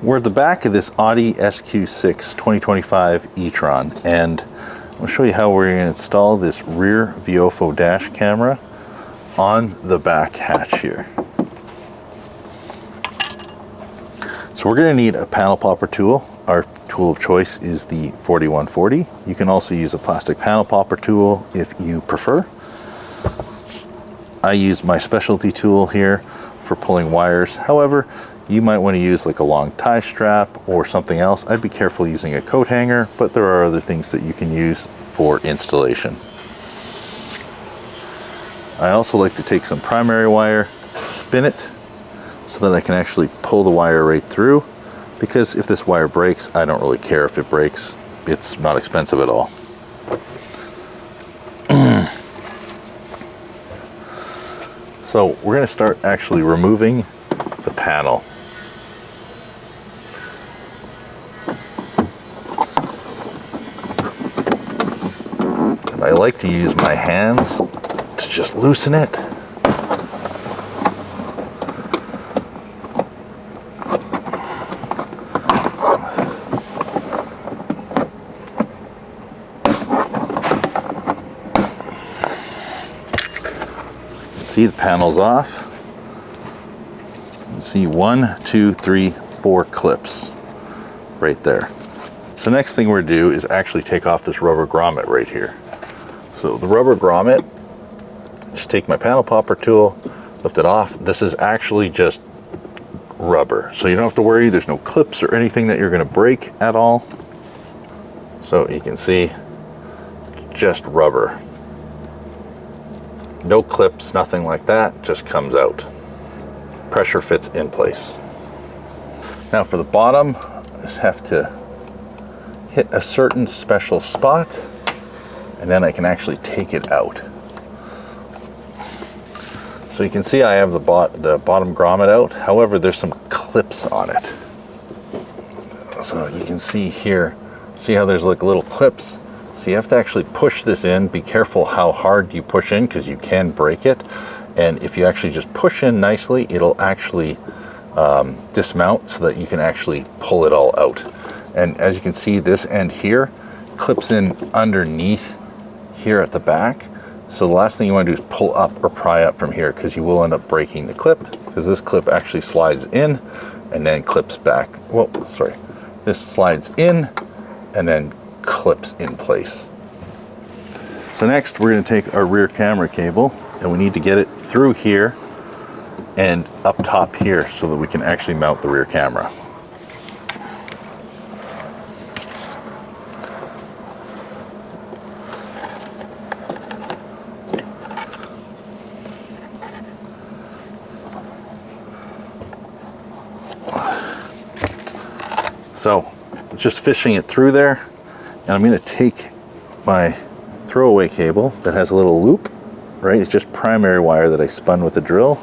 We're at the back of this Audi SQ6 2025 e-tron, and I'll show you how we're going to install this rear Viofo dash camera on the back hatch here. So we're going to need a panel popper tool. Our tool of choice is the 4140. You can also use a plastic panel popper tool if you prefer. I use my specialty tool here for pulling wires. However, you might want to use like a long tie strap or something else. I'd be careful using a coat hanger, but there are other things that you can use for installation. I also like to take some primary wire, spin it so that I can actually pull the wire right through, because if this wire breaks, I don't really care if it breaks. It's not expensive at all. So we're going to start actually removing the panel. And I like to use my hands to just loosen it. See, the panel's off. You can see 1, 2, 3, 4 clips right there. So next thing we're gonna do is actually take off this rubber grommet right here. So the rubber grommet, just take my panel popper tool, lift it off. This is actually just rubber, so you don't have to worry. There's no clips or anything that you're gonna break at all. So you can see, just rubber. No clips, nothing like that, just comes out. Pressure fits in place. Now for the bottom, I just have to hit a certain special spot, and then I can actually take it out. So you can see I have the bottom grommet out. However, there's some clips on it. So you can see here, see how there's like little clips? So you have to actually push this in. Be careful how hard you push in, because you can break it. And if you actually just push in nicely, it'll actually dismount so that you can actually pull it all out. And as you can see, this end here clips in underneath here at the back. So the last thing you want to do is pull up or pry up from here, because you will end up breaking the clip, because this clip actually slides in and then clips back. Whoa, sorry. This slides in and then clips in place. So next we're going to take our rear camera cable, and we need to get it through here and up top here so that we can actually mount the rear camera. So just fishing it through there. And I'm going to take my throwaway cable that has a little loop, right? It's just primary wire that I spun with a drill.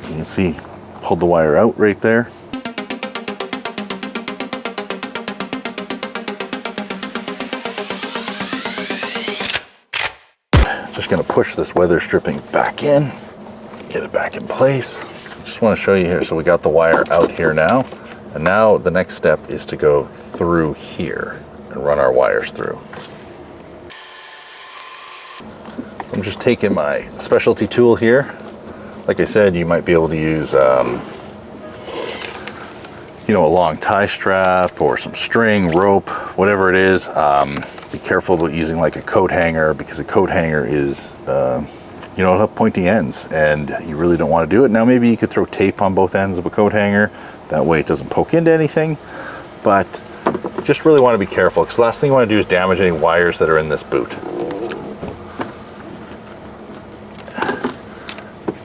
You can see, pulled the wire out right there. Just going to push this weather stripping back in, get it back in place. Just want to show you here. So we got the wire out here now, and now the next step is to go through here and run our wires through. I'm just taking my specialty tool here. Like I said, you might be able to use you know, a long tie strap or some string, rope, whatever it is. Be careful about using like a coat hanger, because a coat hanger is, you know, it'll have pointy ends, and you really don't want to do it. Now maybe you could throw tape on both ends of a coat hanger. That way it doesn't poke into anything, but just really want to be careful, because the last thing you want to do is damage any wires that are in this boot.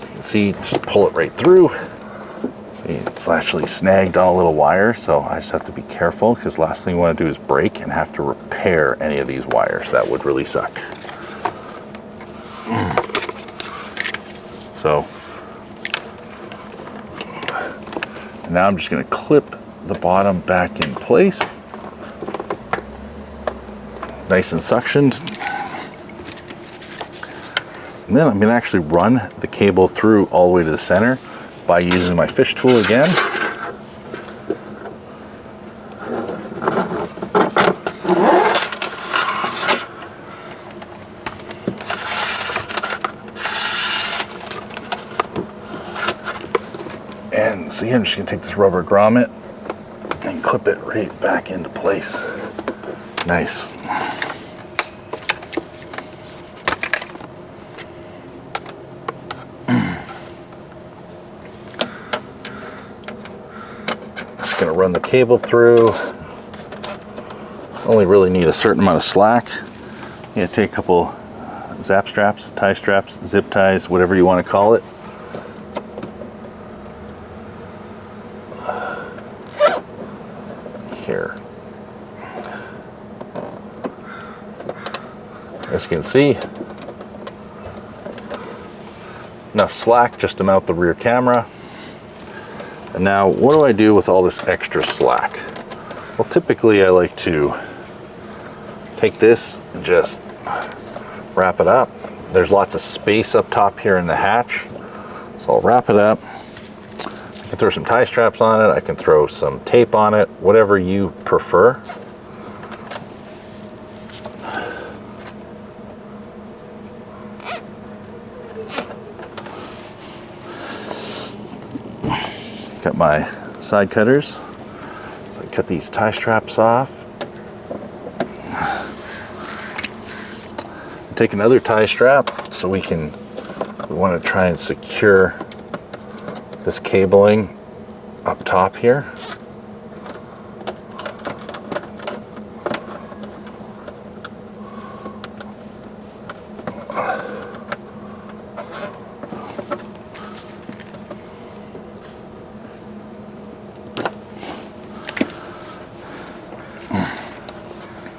You can see, just pull it right through. See, it's actually snagged on a little wire, so I just have to be careful, because the last thing you want to do is break and have to repair any of these wires. That would really suck. So And now I'm just going to clip the bottom back in place. Nice and suctioned. And then I'm going to actually run the cable through all the way to the center by using my fish tool again. And see, I'm just going to take this rubber grommet and clip it right back into place. Nice. Just going to run the cable through. Only really need a certain amount of slack. You gotta take a couple zap straps, tie straps, zip ties, whatever you want to call it. Here. As you can see, enough slack just to mount the rear camera. And now what do I do with all this extra slack? Well, typically I like to take this and just wrap it up. There's lots of space up top here in the hatch, so I'll wrap it up. I can throw some tie straps on it, I can throw some tape on it, whatever you prefer. Got my side cutters. So I cut these tie straps off. Take another tie strap so we want to try and secure this cabling up top here.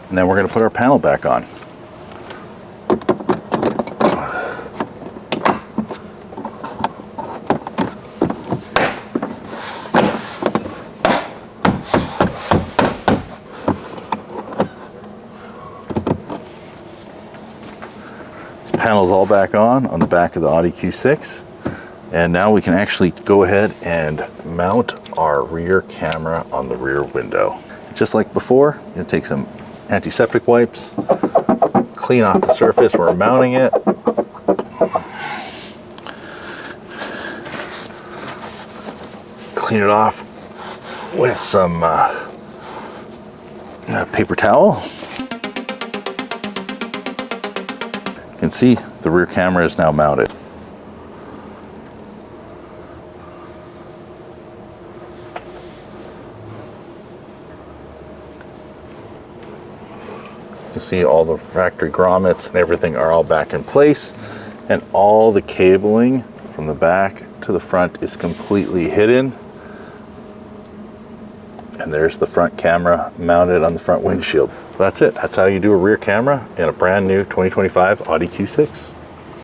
And then we're going to put our panel back on. This panel's all back on the back of the Audi Q6. And now we can actually go ahead and mount our rear camera on the rear window. Just like before, you're going to take some antiseptic wipes, clean off the surface where we're mounting it. Clean it off with some paper towel. You can see the rear camera is now mounted. You can see all the factory grommets and everything are all back in place, and all the cabling from the back to the front is completely hidden. And there's the front camera mounted on the front windshield. That's it. That's how you do a rear camera in a brand new 2025 Audi Q6.